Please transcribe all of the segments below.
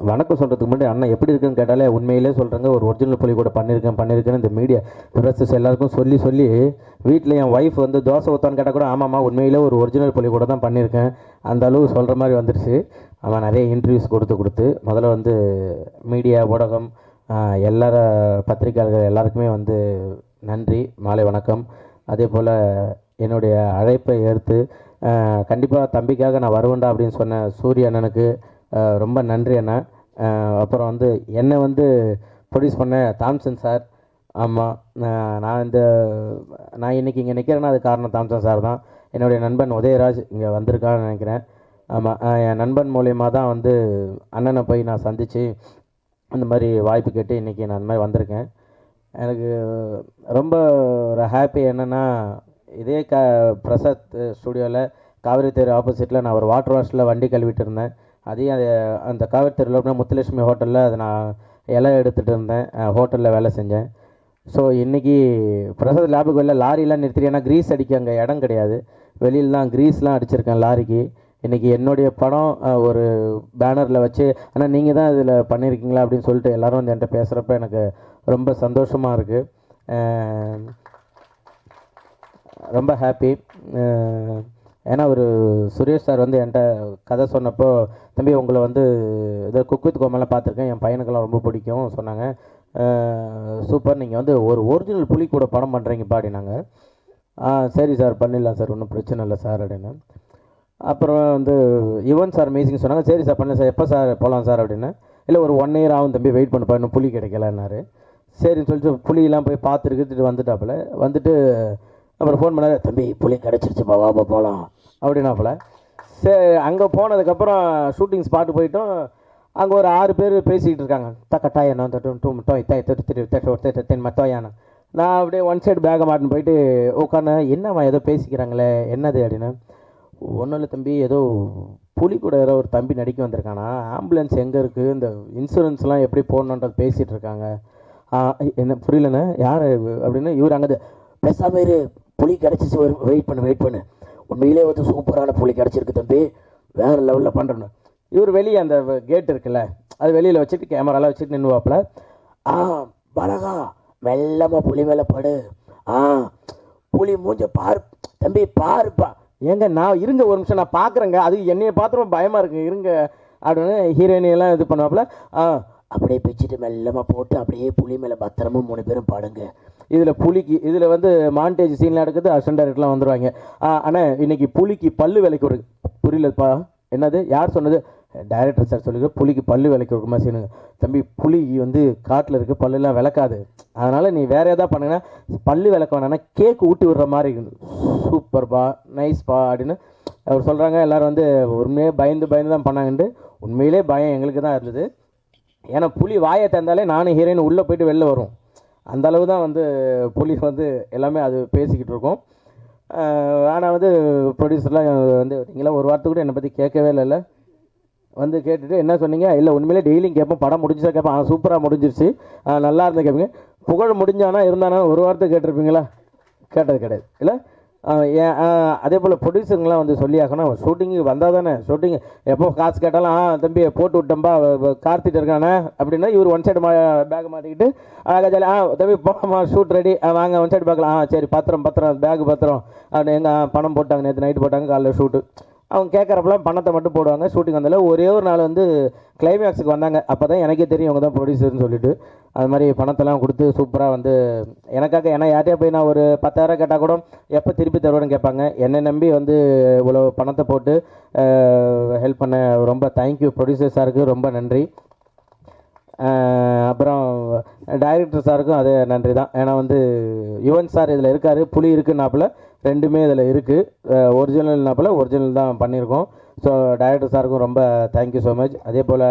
வணக்கம் சொல்கிறதுக்கு முன்னாடி அண்ணன் எப்படி இருக்குன்னு கேட்டாலே உண்மையிலே சொல்கிறாங்க. ஒரு ஒரிஜினல் புலி கூட பண்ணியிருக்கேன்னு இந்த மீடியா ப்ரெஸ்ஸஸ் எல்லாருக்கும் சொல்லி சொல்லி வீட்டில் என் ஒய்ஃப் வந்து தோசை ஊற்றான்னு கேட்டால் கூட ஆமாம்மா உண்மையிலே ஒரு ஒரிஜினல் புலி கூட தான் பண்ணியிருக்கேன் அந்த அளவு சொல்கிற மாதிரி வந்துடுச்சு. அவன் நிறைய இன்டர்வியூஸ் கொடுத்து முதல்ல வந்து மீடியா ஊடகம் எல்லார பத்திரிகையாளர்கள் எல்லாருக்குமே வந்து நன்றி, மாலை வணக்கம். அதே போல் என்னுடைய அழைப்பை ஏற்று கண்டிப்பாக தம்பிக்காக நான் வருவேன்டா அப்படின்னு சொன்ன சூரிய அண்ணனுக்கு ரொம்ப நன்றி அண்ணா. அப்புறம் வந்து என்னை வந்து ப்ரொடியூஸ் பண்ண தாம்சன் சார். ஆமாம், நான் இன்றைக்கி இங்கே நிற்கிறேன்னா அது காரணம் தாம்சன் சார் தான். என்னுடைய நண்பன் உதயராஜ் இங்கே வந்திருக்கான்னு நினைக்கிறேன். ஆமாம், என் நண்பன் மூலியமாக தான் வந்து அண்ணனை போய் நான் சந்தித்து அந்த மாதிரி வாய்ப்பு கேட்டு இன்றைக்கி நான் அந்த மாதிரி வந்திருக்கேன். எனக்கு ரொம்ப ஒரு ஹாப்பி என்னென்னா, இதே பிரசாத் ஸ்டுடியோவில் காவிரி தேர் ஆப்போசிட்டில் நான் ஒரு வாட்டர் வாஷில் வண்டி கழுவிட்டு இருந்தேன். அதையும் அந்த காவிரி தெருவில் முத்துலட்சுமி ஹோட்டலில் அதை நான் இலை எடுத்துகிட்டு இருந்தேன், ஹோட்டலில் வேலை செஞ்சேன். ஸோ இன்றைக்கி பிரசாத் லேபுக்கு வெளில லாரிலாம் நிறுத்திட்டு, ஏன்னா க்ரீஸ் அடிக்க அங்கே இடம் கிடையாது, வெளியில் தான் க்ரீஸ்லாம் அடிச்சிருக்கேன் லாரிக்கு. இன்றைக்கி என்னுடைய படம் ஒரு பேனரில் வச்சு ஆனால் நீங்கள் தான் இதில் பண்ணியிருக்கீங்களா அப்படின்னு சொல்லிட்டு எல்லோரும் வந்து என்கிட்ட பேசுகிறப்ப எனக்கு ரொம்ப சந்தோஷமாக இருக்குது, ரொம்ப ஹாப்பி. ஏன்னா ஒரு சுரேஷ் சார் வந்து என்கிட்ட கதை சொன்னப்போ, தம்பி உங்களை வந்து இதை குக் வித் கோமாலாம் பார்த்துருக்கேன், என் பையனுக்கெல்லாம் ரொம்ப பிடிக்கும் சொன்னாங்க. சூப்பர், நீங்கள் வந்து ஒரு ஒரிஜினல் புலி கூட படம் பண்ணுறீங்கப்பா அப்படின்னாங்க. சரி சார் பண்ணிடலாம் சார், ஒன்றும் பிரச்சனை இல்லை சார் அப்படின்னு. அப்புறம் வந்து யுவன் சார் மியூசிக் சொன்னாங்க. சரி சார் பண்ணல சார், எப்போ சார் போகலாம் சார் அப்படின்னு. இல்லை ஒரு 1 இயர் ஆகும் தம்பி, வெயிட் பண்ணுப்பா, இன்னும் புலி கிடைக்கலன்னாரு. சரின்னு சொல்லிட்டு புலியெல்லாம் போய் பார்த்துட்டு வந்துட்டாப்புல. வந்துட்டு அப்புறம் ஃபோன் பண்ணார், தம்பி புலி கிடச்சிருச்சுப்பா வாப்பா போகலாம் அப்படின்னாப்புல. சரி, அங்கே போனதுக்கப்புறம் ஷூட்டிங் ஸ்பாட்டு போயிட்டோம். அங்கே ஒரு 6 பேர் பேசிக்கிட்டு இருக்காங்க. தக்கட்டாயண்ணா மத்தோயானா. நான் அப்படியே ஒன் சைடு பேக்கை மாட்டின்னு போயிட்டு உட்காந்து, என்னம்மா ஏதோ பேசிக்கிறாங்களே என்னது அப்படின்னு. ஒன்றும் இல்லை தம்பி, ஏதோ புலி கூட ஏதோ ஒரு தம்பி நடிக்க வந்திருக்கானா, ஆம்புலன்ஸ் எங்கே இருக்குது, இந்த இன்சூரன்ஸ்லாம் எப்படி போடணுன்றது பேசிகிட்டு இருக்காங்க. என்ன புரியலண்ணே யார் அப்படின்னு. இவர் அங்கே பேசாமல் இரு, புலி கிடச்சிச்சு, வெயிட் பண்ணு, உண்மையிலே வந்து சூப்பரான புலி கிடச்சிருக்கு தம்பி, வேறு லெவலில் பண்ணுறேன்னு. இவர் வெளியே அந்த கேட் இருக்குல்ல, அது வெளியில் வச்சுட்டு கேமராலாம் வச்சுட்டு நின்றுவாப்பில். பலகா மெல்லமாக புலி மேலே படு, புலி மூஞ்ச பாரு தம்பி பாருப்பா. ஏங்க நான் இருங்க ஒரு நிமிஷம் நான் பார்க்குறேங்க, அது என்னையை பார்த்துரும் பயமாக இருக்குங்க இருங்க அப்படின்னு ஹீரோயினியெல்லாம் இது பண்ணுவாப்புல. அப்படியே பிச்சுட்டு மெல்லமாக போட்டு அப்படியே புலி மேலே பத்திரமா 3 பேரும் பாடுங்க. இதில் புலிக்கு இதில் வந்து மாண்டேஜ் சீன்லாம் எடுக்குது, அசிஸ்டன்ட் டைரக்டர்லாம் வந்துடுவாங்க. ஆனால் இன்றைக்கி புலிக்கு பல்லு விலைக்கு ஒரு புரியலப்பா என்னது யார் சொன்னது, டைரக்டர் சார் சொல்லிக்க, புலிக்கு பல்லு விலைக்கு இருக்குமா சீனுங்க. தம்பி புலி வந்து காட்டில் இருக்குது, பல்லுலாம் விளக்காது, அதனால் நீ வேறு எதாவது பண்ணுங்கன்னா பல்லு விளக்க வேணான்னா கேக்கு ஊட்டி விடுற மாதிரி இருக்குது. சூப்பர்ப்பா நைஸ்ப்பா அப்படின்னு அவர் சொல்கிறாங்க. எல்லோரும் வந்து உண்மையே பயந்து தான் பண்ணாங்கன்ட்டு. உண்மையிலே பயம் எங்களுக்கு தான் இருந்தது. ஏன்னா புலி வாயை தந்தாலே நானும் ஹீரோயின் உள்ளே போய்ட்டு வெளில வரும், அந்த அளவு தான் வந்து புலி வந்து எல்லாமே அது பேசிக்கிட்டு இருக்கோம். ஆனால் வந்து ப்ரொடியூசர்லாம் வந்து நீங்களாம் ஒரு வாரத்துக்கு கூட என்னை பற்றி கேட்கவே இல்லைல்ல, வந்து கேட்டுட்டு என்ன சொன்னீங்க, இல்லை உண்மையிலே டெய்லியும் கேட்போம், படம் முடிஞ்சா கேட்பேன், சூப்பராக முடிஞ்சிருச்சு, நல்லா இருந்தால் கேட்பீங்க, புகழ் முடிஞ்சானா இருந்தானா ஒரு வாரத்துக்கு கேட்டிருப்பீங்களா, கேட்டது கிடையாது இல்லை. அதே போல் ப்ரொடியூசருங்களாம் வந்து சொல்லி ஆகணும், ஷூட்டிங்கு வந்தால் தானே ஷூட்டிங் எப்போ காசு கேட்டாலும் தம்பி போட்டு விட்டம்பா கார்த்திட்டு இருக்கானே அப்படின்னா இவர் ஒன் சைடு பேக் மாட்டிக்கிட்டு அழகா ஜாலி தம்பி போகலாமா ஷூட் ரெடி வாங்க ஒன் சைடு பார்க்கலாம், சரி பத்திரம் பேக் பத்திரம் அப்படின்னு எங்கள் பணம் போட்டாங்க, நேற்று நைட்டு போட்டாங்க, காலைல ஷூட்டு. அவங்க கேட்குறப்பெல்லாம் பணத்தை மட்டும் போடுவாங்க. ஷூட்டிங் வந்தாலும் ஒரே ஒரு நாள் வந்து கிளைமேக்ஸுக்கு வந்தாங்க, அப்போ தான் எனக்கே தெரியும் அவங்க தான் ப்ரொடியூசர்னு சொல்லிட்டு. அது மாதிரி பணத்தெல்லாம் கொடுத்து சூப்பராக வந்து எனக்காக, ஏன்னா யார்ட்டையா போய் நான் ஒரு 10,000 கேட்டால் கூட எப்போ திருப்பி தருவேன்னு கேட்பாங்க. என்னை நம்பி வந்து இவ்வளோ பணத்தை போட்டு ஹெல்ப் பண்ண ரொம்ப தேங்க்யூ ப்ரொடியூசர் சாருக்கு, ரொம்ப நன்றி. அப்புறம் டைரக்டர் சாருக்கும் அதே நன்றி தான். ஏன்னா வந்து யுவன் சார் இதில் இருக்கார், புலி இருக்குன்னாப்பில் ரெண்டுமே இதில் இருக்குது, ஒரிஜினல்னாப்பில் ஒரிஜினல் தான் பண்ணியிருக்கோம். ஸோ டைரக்டர் சாருக்கும் ரொம்ப தேங்க்யூ ஸோ மச். அதே போல்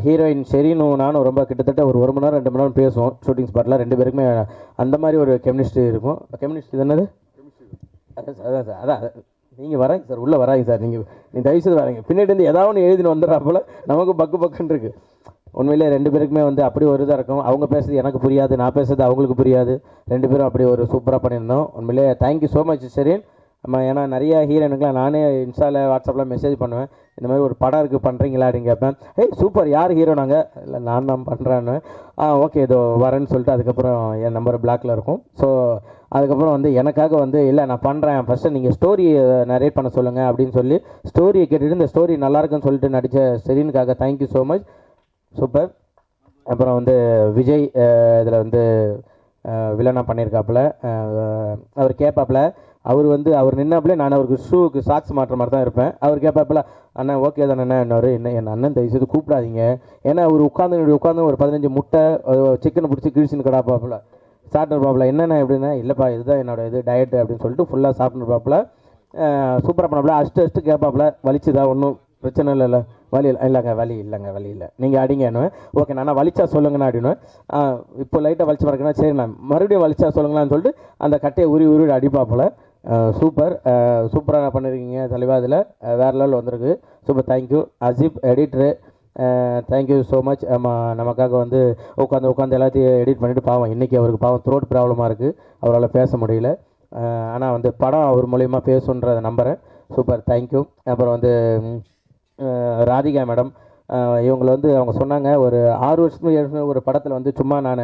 ஹீரோயின் ஷெரீனும் நானும் ரொம்ப கிட்டத்தட்ட ஒரு 1 மணி நேரம் 2 மணி நேரம் பேசுவோம் ஷூட்டிங் ஸ்பாட்டில், 2 பேருக்குமே அந்த மாதிரி ஒரு கெமிஸ்ட்ரி இருக்கும். கெமிஸ்ட்ரி தானது, அதான் சார், அதான் நீங்கள் வராங்க சார், உள்ளே வராங்க சார், நீங்கள் தயவுசெய்து வராங்க, பின்னாடி வந்து ஏதாவது ஒன்று எழுதின்னு வந்துடுறாப்போல் நமக்கு பக்குன்னு இருக்குது. உண்மையிலே 2 பேருக்குமே வந்து அப்படி ஒரு இதாக இருக்கும், அவங்க பேசுறது எனக்கு புரியாது, நான் பேசுறது அவங்களுக்கு புரியாது, 2 பேரும் அப்படி ஒரு சூப்பராக பண்ணியிருந்தோம். உண்மையிலே தேங்க்யூ ஸோ மச் ஷெரீன். ஏன்னா நிறைய ஹீரோயினுக்குலாம் நானே இன்ஸ்டாவில் வாட்ஸ்அப்பில் மெசேஜ் பண்ணுவேன், இந்த மாதிரி ஒரு படம் இருக்குது பண்ணுறீங்களா அப்படின்னு கேட்பேன். ஏய் சூப்பர், யார் ஹீரோ? நாங்கள் இல்லை நான் தான் பண்ணுறேன்னு. ஓகே இதோ வரேன்னு சொல்லிட்டு அதுக்கப்புறம் என் நம்பர் பிளாக்ல இருக்கும். ஸோ அதுக்கப்புறம் வந்து எனக்காக வந்து இல்லை நான் பண்ணுறேன், ஃபஸ்ட்டு நீங்கள் ஸ்டோரி நரேட் பண்ண சொல்லுங்கள் அப்படின்னு சொல்லி ஸ்டோரியை கேட்டுட்டு இந்த ஸ்டோரி நல்லாயிருக்குன்னு சொல்லிட்டு நடித்த செரீனுக்காக தேங்க்யூ ஸோ மச். சூப்பர். அப்புறம் வந்து விஜய் இதில் வந்து வில்லனாக பண்ணியிருக்காப்புல. அவர் கேட்பாப்புல, அவர் நின்னாப்புல நான் அவருக்கு ஷூவுக்கு சாக்ஸ் மாட்டுற மாதிரி தான் இருப்பேன். அவர் கேட்பாப்புல, அண்ணா ஓகே தானே இன்னொரு என்ன என் அண்ணன் தயவுசெய்து கூப்பிடாதீங்க, ஏன்னா அவர் உட்காந்து ஒரு 15 முட்டை சிக்கனை பிடிச்சி கிழிச்சின்னு கிடாப்பாப்புல சாப்பிட்டுருப்பாப்புல. என்னென்ன எப்படின்னா, இல்லைப்பா இதுதான் என்னோட இது டயட்டு அப்படின்னு சொல்லிட்டு ஃபுல்லாக சாப்பிட்டுருப்பாப்புல. சூப்பராக பண்ணாப்புல. அஷ்டு கேட்பாப்புல, வலிச்சுதா? ஒன்றும் பிரச்சனை இல்லைல்ல? வலி இல்லைங்க, வலி இல்லை, நீங்கள் அடிங்கன்னு. ஓகே நான் வலிச்சா சொல்லுங்கண்ணா அப்படின்னு. இப்போ லைட்டாக வலிச்சு பார்க்கணும், சரி நான் மறுபடியும் வலிச்சா சொல்லுங்களான்னு சொல்லிட்டு அந்த கட்டையை உருவி அடிப்பாப்புல. சூப்பராக பண்ணியிருக்கீங்க தலைவா, அதில் வேறு லெவல் வந்திருக்கு. Super, thank you. அஜீப் எடிட்ரு, தேங்க்யூ ஸோ மச். நமக்காக வந்து உட்காந்து எல்லாத்தையும் எடிட் பண்ணிவிட்டு, பாவம் இன்றைக்கி அவருக்கு பாவம் த்ரோட் ப்ராப்ளமாக இருக்குது, அவரால் பேச முடியல. ஆனால் வந்து படம் அவர் மூலிமா பேசுன்றதை நம்புகிறேன். Super, thank you. அப்புறம் வந்து ராதிகா மேடம், இவங்களை வந்து அவங்க சொன்னாங்க ஒரு 6 வருஷத்துக்கு ஒரு படத்தில் வந்து சும்மா நான்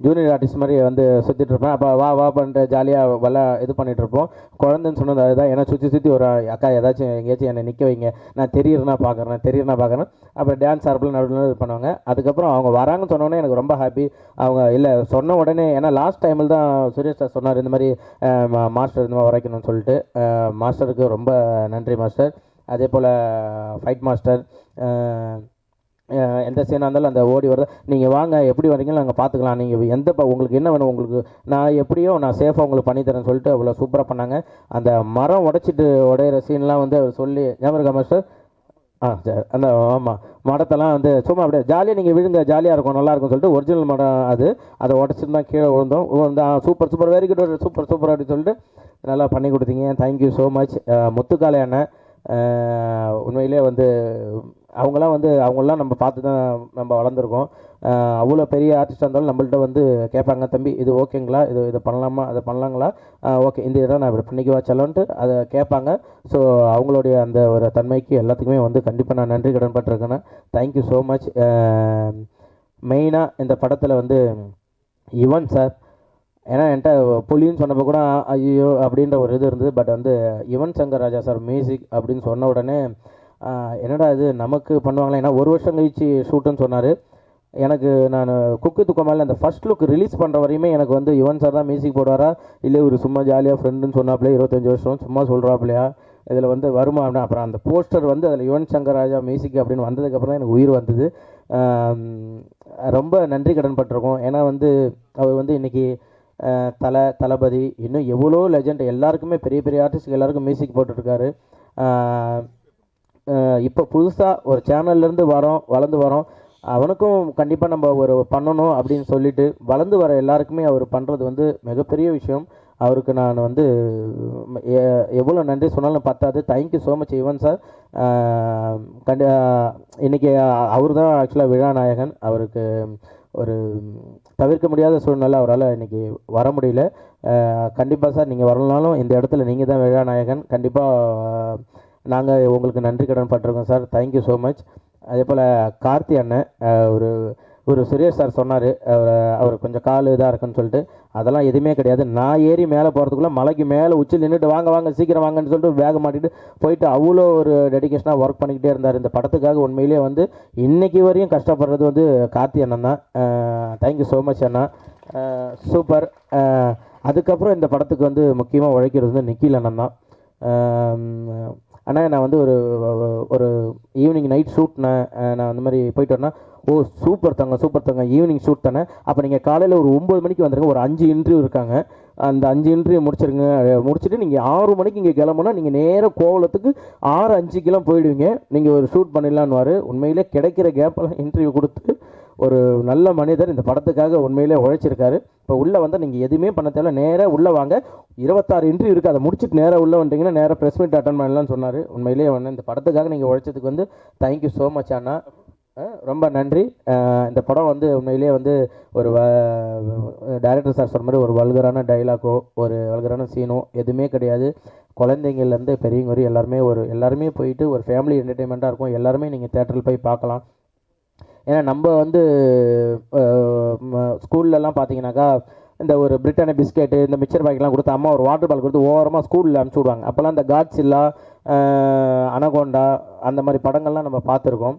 ஜூனியர் ஆர்டிஸ்ட் மாதிரி வந்து சுற்றிட்டு இருப்பேன். அப்போ வா பண்ணிட்டு ஜாலியாக இது பண்ணிகிட்ருப்போம். குழந்தைன்னு சொன்னது அதுதான். ஏன்னா சுற்றி ஒரு அக்கா ஏதாச்சும் எங்கேயாச்சும் என்னை நிற்க வைங்க, நான் தெரியுறேன்னா பார்க்குறேன். அப்புறம் டான்ஸ் ஆர்பில் நடுவில் இது பண்ணுவாங்க. அதுக்கப்புறம் அவங்க வராங்கன்னு சொன்னோடனே எனக்கு ரொம்ப ஹாப்பி. அவங்க இல்லை சொன்ன உடனே, ஏன்னா லாஸ்ட் டைமில் தான் சுரேஷ் சார் சொன்னார் இந்த மாதிரி மாஸ்டர் இந்த மாதிரி உரைக்கணும்னு சொல்லிட்டு. மாஸ்டருக்கு ரொம்ப நன்றி மாஸ்டர். அதே போல் ஃபைட் மாஸ்டர், எந்த சீனாக இருந்தாலும் அந்த ஓடி வருது, நீங்கள் வாங்க எப்படி வரீங்களோ நாங்கள் பார்த்துக்கலாம், நீங்கள் உங்களுக்கு என்ன வேணும், உங்களுக்கு நான் சேஃபாக உங்களுக்கு பண்ணித்தரேன்னு சொல்லிட்டு அவ்வளோ சூப்பராக பண்ணாங்க. அந்த மரம் உடையிற சீன்லாம் வந்து அவர் சொல்லி ஞாபகம் இருக்கா மாஸ்டர்? சரி, அந்த ஆமாம் மடத்தெல்லாம் வந்து சும்மா அப்படியே ஜாலியாக நீங்கள் விழுங்க, ஜாலியாக இருக்கும், நல்லாயிருக்கும் சொல்லிட்டு ஒரிஜினல் மடம் அதை உடச்சிட்டு தான் கீழே விழுந்தோம். சூப்பர் வெரி குட், சூப்பர் அப்படின்னு சொல்லிட்டு நல்லா பண்ணி கொடுத்தீங்க. Thank you so much. முத்துக்காலை அண்ணன், உண்மையிலே வந்து அவங்களாம் நம்ம பார்த்து தான் நம்ம வளர்ந்துருக்கோம். அவ்வளோ பெரிய ஆர்டிஸ்டாக இருந்தாலும் நம்மள்ட்ட வந்து கேட்பாங்க, தம்பி இது ஓகேங்களா, இதை பண்ணலாமா, அதை பண்ணலாங்களா, ஓகே இந்த இடம் நான் இப்படி பண்ணிக்குவா செல்லோன்ட்டு அதை கேட்பாங்க. ஸோ அவங்களுடைய அந்த ஒரு தன்மைக்கு எல்லாத்துக்குமே வந்து கண்டிப்பாக நான் நன்றி கடன் பட்டிருக்கேன். Thank you so much. மெயினாக இந்த படத்தில் வந்து யுவன் சார், ஏன்னா என்கிட்ட புலின்னு சொன்னப்போ கூட ஐயோ அப்படின்ற ஒரு இது இருந்தது. பட் வந்து யுவன் சங்கர் ராஜா சார் மியூசிக் அப்படின்னு சொன்ன உடனே என்னடா இது நமக்கு பண்ணுவாங்களே, ஏன்னா 1 வருஷம் கழிச்சு ஷூட்டுன்னு சொன்னார். எனக்கு நான் குக்கு துக்கமால அந்த ஃபஸ்ட் லுக் ரிலீஸ் பண்ணுற வரையுமே எனக்கு வந்து யுவன் சார் தான் மியூசிக் போடுவாரா, இல்லை ஒரு சும்மா ஜாலியாக ஃப்ரெண்டுன்னு சொன்னாப்லையே 25 வருஷம் சும்மா சொல்கிறாப்லையா, இதில் வந்து வருமா அப்படின்னா. அப்புறம் அந்த போஸ்டர் வந்து அதில் யுவன் சங்கர் ராஜா மியூசிக் அப்படின்னு வந்ததுக்கப்புறம் தான் எனக்கு உயிர் வந்தது. ரொம்ப நன்றி கடன் பட்டிருக்கோம். ஏன்னா வந்து அவர் வந்து இன்றைக்கி தளபதி இன்னும் எவ்வளோ லெஜண்ட் எல்லாருக்குமே பெரிய பெரிய ஆர்டிஸ்ட் எல்லாருக்கும் மியூசிக் போட்டுட்ருக்காரு. இப்போ புதுசாக ஒரு சேனல்லேருந்து வளர்ந்து வரோம், அவனுக்கும் கண்டிப்பாக நம்ம ஒரு பண்ணணும் அப்படின்னு சொல்லிட்டு வளர்ந்து வர எல்லாருக்குமே அவர் பண்ணுறது வந்து மிகப்பெரிய விஷயம். அவருக்கு நான் வந்து எவ்வளோ நன்றி சொன்னாலும் பத்தாது. Thank you so much Yuvan sir. இன்றைக்கி அவர் தான் ஆக்சுவலாக விழாநாயகன். அவருக்கு ஒரு தவிர்க்க முடியாத சூழ்நிலை, அவரால் இன்றைக்கி வர முடியல. கண்டிப்பாக சார் நீங்கள் வரலனாலும் இந்த இடத்துல நீங்கள் தான் விழாநாயகன். கண்டிப்பாக நாங்கள் உங்களுக்கு நன்றி கடன் பட்டிருக்கோம் சார். Thank you so much. அதே போல் கார்த்தி அண்ணன், ஒரு சுரேஷ் சார் சொன்னார் அவர் கொஞ்சம் கால் இதாக இருக்குன்னு சொல்லிட்டு, அதெல்லாம் எதுவுமே கிடையாது. நான் ஏறி மேலே போகிறதுக்குள்ளே மலைக்கு மேலே உச்சில் நின்றுட்டு வாங்க சீக்கிரம் வாங்கன்னு சொல்லிட்டு வேக மாட்டிட்டு போயிட்டு அவ்வளோ ஒரு டெடிக்கேஷனாக ஒர்க் பண்ணிக்கிட்டே இருந்தார் இந்த படத்துக்காக. உண்மையிலே வந்து இன்றைக்கி வரையும் கஷ்டப்படுறது வந்து கார்த்தி அண்ணன் தான். தேங்க்யூ ஸோ மச் அண்ணா, சூப்பர். அதுக்கப்புறம் இந்த படத்துக்கு வந்து முக்கியமாக உழைக்கிறது வந்து நிக்கில் அண்ணன் தான். ஆனால் நான் வந்து ஒரு ஈவினிங் நைட் ஷூட் நான் அந்த மாதிரி போயிட்டு வரேன்னா, ஓ சூப்பர் தங்க ஈவினிங் ஷூட் தானே, அப்போ நீங்கள் காலையில் ஒரு 9 மணிக்கு வந்துருங்க, ஒரு 5 இன்டர்வியூ இருக்காங்க, அந்த 5 இன்டர்வியூ முடிச்சுட்டு நீங்கள் 6 மணிக்கு இங்கே கிளம்புனா நீங்கள் நேராக கோவலத்துக்கு 6:05 போயிடுவீங்க, நீங்கள் ஒரு ஷூட் பண்ணிடலான்னு. உண்மையிலே கிடைக்கிற கேப்பெல்லாம் இன்டர்வியூ கொடுத்து ஒரு நல்ல மனிதர் இந்த படத்துக்காக உண்மையிலே உழைச்சிருக்காரு. இப்போ உள்ளே வந்தால் நீங்கள் எதுவுமே பண்ண தேவை, நேராக உள்ளே வாங்க, 26 இன்டர்வியூ இருக்குது, அதை முடிச்சுட்டு நேராக உள்ளே வந்துட்டிங்கன்னா நேராக ப்ரெஸ் மீட் அட்டன் பண்ணலான்னு சொன்னார். உண்மையிலேயே இந்த படத்துக்காக நீங்கள் உழைச்சதுக்கு வந்து தேங்க்யூ ஸோ மச் அண்ணா, ரொம்ப நன்றி. இந்த படம் வந்து உண்மையிலேயே வந்து ஒரு டைரக்டர் சார் சொன்ன மாதிரி ஒரு வல்கரான டைலாக்கோ ஒரு வல்கரான சீனோ எதுவுமே கிடையாது. குழந்தைங்கள்லேருந்து பெரியவங்க வரையும் எல்லாருமே போயிட்டு ஒரு ஃபேமிலி என்டர்டெயின்மெண்ட்டாக இருக்கும். எல்லாருமே நீங்கள் தேட்டரில் போய் பார்க்கலாம். ஏன்னா நம்ம வந்து ஸ்கூல்லலாம் பார்த்தீங்கன்னாக்கா இந்த ஒரு பிரிட்டானிய பிஸ்கெட்டு இந்த மிக்சர் பாக்கெட்லாம் கொடுத்து அம்மா ஒரு வாட்டர் பால் கொடுத்து ஓரமாக ஸ்கூலில் அனுப்பிச்சி விடுவாங்க. அப்போல்லாம் இந்த காட்ஸில்லா, அனகோண்டா அந்த மாதிரி படங்கள்லாம் நம்ம பார்த்துருக்கோம்.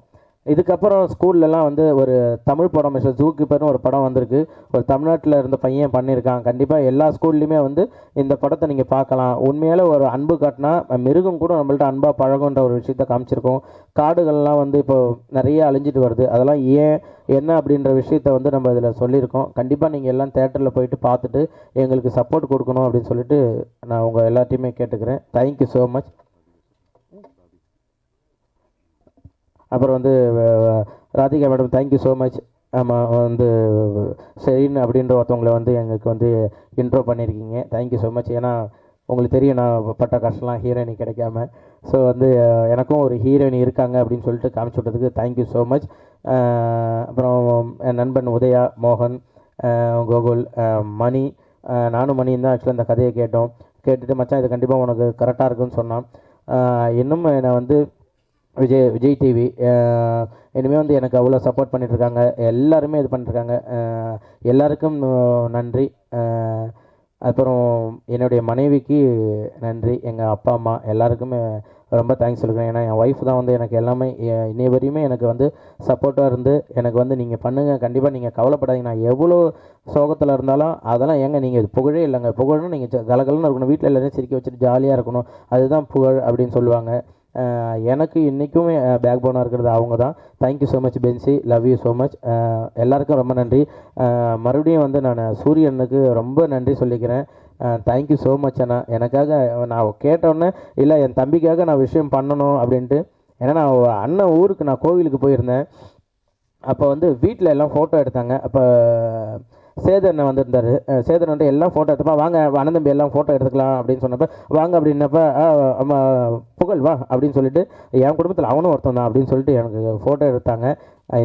இதுக்கப்புறம் ஸ்கூல்லலாம் வந்து ஒரு தமிழ் படம் மிஸ்டர் ஜூ கீப்பர்னு ஒரு படம் வந்திருக்கு. ஒரு தமிழ்நாட்டில் இருந்த பையன் பண்ணியிருக்கான். கண்டிப்பாக எல்லா ஸ்கூல்லையுமே வந்து இந்த படத்தை நீங்கள் பார்க்கலாம். உண்மையால் ஒரு அன்பு காட்டினா மிருகம் கூட நம்மள்ட்ட அன்பாக பழகுன்ற ஒரு விஷயத்த காமிச்சிருக்கோம். காடுகள்லாம் வந்து இப்போ நிறைய அழிஞ்சிட்டு வருது. அதெல்லாம் ஏன் என்ன அப்படின்ற விஷயத்த வந்து நம்ம இதில் சொல்லியிருக்கோம். கண்டிப்பாக நீங்கள் எல்லாம் தேட்டரில் போயிட்டு பார்த்துட்டு எங்களுக்கு சப்போர்ட் கொடுக்கணும் அப்படின்னு சொல்லிட்டு நான் உங்கள் எல்லாத்தையுமே கேட்டுக்கிறேன். Thank you so much. அப்புறம் வந்து Radhika madam thank you so much. ஆமாம், வந்து ஷெரின் அப்படின்ற ஒருத்தவங்களை வந்து எங்களுக்கு வந்து இன்ட்ரோ பண்ணியிருக்கீங்க. Thank you so much. ஏன்னா உங்களுக்கு தெரியும் நான் பட்ட கஷ்டம்லாம் ஹீரோயினி கிடைக்காம. ஸோ வந்து எனக்கும் ஒரு ஹீரோயினி இருக்காங்க அப்படின்னு சொல்லிட்டு காமிச்சு விட்டதுக்கு தேங்க்யூ ஸோ மச். அப்புறம் என் நண்பன் உதயா, மோகன், கோகுல், மணி, நானும் மணியும் தான் ஆக்சுவலாக இந்த கதையை கேட்டுட்டு மச்சான் இது கண்டிப்பாக உனக்கு கரெக்டாக இருக்குன்னு சொன்னான். இன்னும் என்னை வந்து விஜய் டிவி இனிமேல் வந்து எனக்கு அவ்வளோ சப்போர்ட் பண்ணிகிட்ருக்காங்க. எல்லாருமே இது பண்ணிட்டுருக்காங்க. எல்லாருக்கும் நன்றி. அப்புறம் என்னுடைய மனைவிக்கு நன்றி. எங்கள் அப்பா அம்மா எல்லாருக்குமே ரொம்ப தேங்க்ஸ் சொல்லிக்கிறேன். ஏன்னா என் ஒய்ஃப் தான் வந்து எனக்கு எல்லாமே இன்னைய வரையுமே எனக்கு வந்து சப்போர்ட்டாக இருந்து எனக்கு வந்து நீங்கள் பண்ணுங்கள், கண்டிப்பாக நீங்கள் கவலைப்படாதீங்க, நான் எவ்வளோ சோகத்தில் இருந்தாலும் அதெல்லாம் ஏங்க நீங்கள் இது புகழே இல்லைங்க, புகழ்னு நீங்கள் கலகலன்னு இருக்கணும், வீட்டில் எல்லாரையும் சிரிக்க வச்சுட்டு ஜாலியாக இருக்கணும், அதுதான் புகழ் அப்படின்னு சொல்லுவாங்க. எனக்கு இன்றைக்குமே பேக் போனாக இருக்கிறது அவங்க தான். Thank you so much Bency, love you so much. எல்லாருக்கும் ரொம்ப நன்றி. மறுபடியும் வந்து நான் சூரியனுக்கு ரொம்ப நன்றி சொல்லிக்கிறேன். தேங்க்யூ ஸோ மச் அண்ணா. எனக்காக நான் கேட்டோன்னே இல்லை என் தம்பிக்காக நான் விஷயம் பண்ணணும் அப்படின்ட்டு. ஏன்னா நான் அண்ணன் ஊருக்கு நான் கோவிலுக்கு போயிருந்தேன். அப்போ வந்து வீட்டில் எல்லாம் ஃபோட்டோ எடுத்தாங்க. அப்போ சேதன் வந்திருந்தார். சேதன் வந்து எல்லாம் ஃபோட்டோ எடுத்தப்போ வாங்க அண்ணன் தம்பி எல்லாம் ஃபோட்டோ எடுத்துக்கலாம் அப்படின்னு சொன்னப்போ வாங்க அப்படின்னப்ப புகழ் வா அப்படின்னு சொல்லிட்டு என் குடும்பத்தில் அவனும் ஒருத்தன் தான் அப்படின்னு சொல்லிட்டு எனக்கு ஃபோட்டோ எடுத்தாங்க.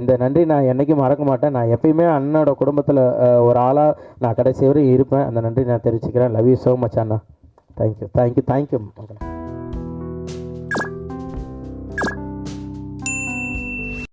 இந்த நன்றி நான் என்றைக்கும் மறக்க மாட்டேன். நான் எப்பயுமே அண்ணனோட குடும்பத்தில் ஒரு ஆளாக நான் கடைசி வரையும் இருப்பேன். அந்த நன்றி நான் தெரிவிச்சுக்கிறேன். Love you so much Anna. Thank you.